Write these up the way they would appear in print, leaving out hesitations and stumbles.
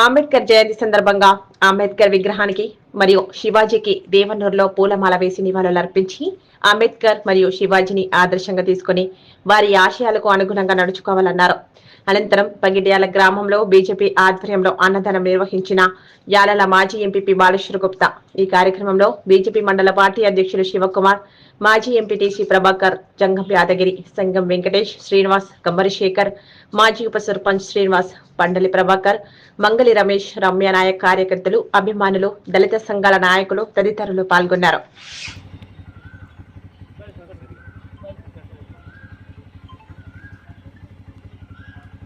అంబేద్కర్ జయంతి సందర్భంగా అంబేద్కర్ విగ్రహానికి మరియు శివాజీకి దేవనూరులో పూలమాల వేసి నివాళులర్పించి అంబేద్కర్ మరియు శివాజీని ఆదర్శంగా తీసుకుని వారి ఆశయాలకు అనుగుణంగా నడుచుకోవాలన్నారు. అనంతరం పగిడ్యాల గ్రామంలో బీజేపీ ఆధ్వర్యంలో అన్నదానం నిర్వహించిన యాలల మాజీ ఎంపీపీ బాలేశ్వర్ గుప్తా. ఈ కార్యక్రమంలో బీజేపీ మండల పార్టీ అధ్యక్షులు శివకుమార్, మాజీ ఎంపీటీసీ ప్రభాకర్, జంగం యాదగిరి, సంగం వెంకటేష్, శ్రీనివాస్, కమ్మరిశేఖర్, మాజీ ఉప సర్పంచ్ శ్రీనివాస్, పండలి ప్రభాకర్, మంగళి రమేష్, రమ్య నాయక్ కార్యకర్తలు, అభిమానులు, దళిత సంఘాల నాయకులు తదితరులు పాల్గొన్నారు.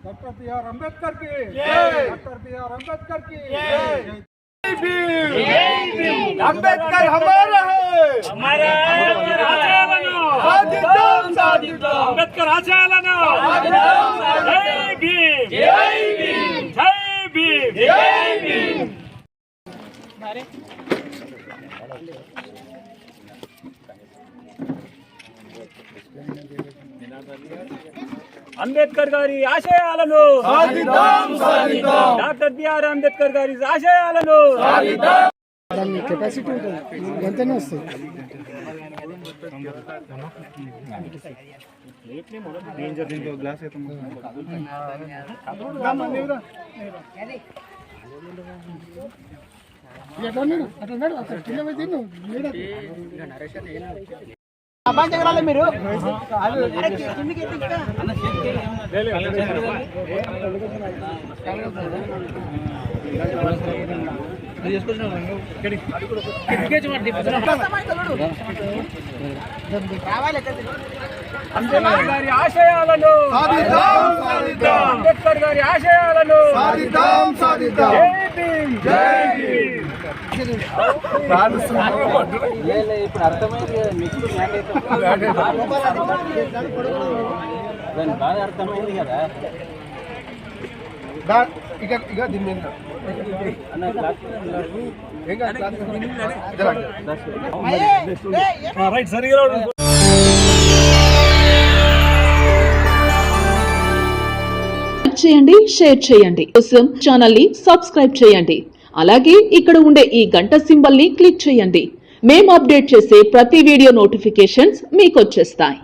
Doctor B R. अम्बेडकर की जय। Doctor B R. अम्बेडकर की जय। अम्बेडकर हमारा है, हमारा अम्बेडकर आचार्यनु जय भीम, जय भीम, जय भीम, जय भीम। అంబేద్కర్ గారి ఆశయాలను సాధిద్దాం సాధిద్దాం, డాక్టర్ బిఆర్ అంబేద్కర్ గారి ఆశయాలను సాధిద్దాం. దాని కెపాసిటీ ఉంటుంది, ఎంతనే వస్తుంది. దీంట్లో గ్లాస్ అయితే మీరు అంబేద్కర్ గారి ఆశయాలను అంబేద్కర్ గారి ఆశయాలను జై భీమ్, జై భీమ్. ఇప్పుడు అర్థమైంది కదా మీకు, దాని బాగా అర్థమైంది కదా. ఇక దీన్ని రైట్ సరిగా చేయండి, షేర్ చేయండి, కోసం ఛానల్ ని సబ్స్క్రైబ్ చేయండి. అలాగే ఇక్కడ ఉండే ఈ గంట సింబల్ ని క్లిక్ చేయండి. మేము అప్డేట్ చేసే ప్రతి వీడియో నోటిఫికేషన్స్ మీకు వచ్చేస్తాయి.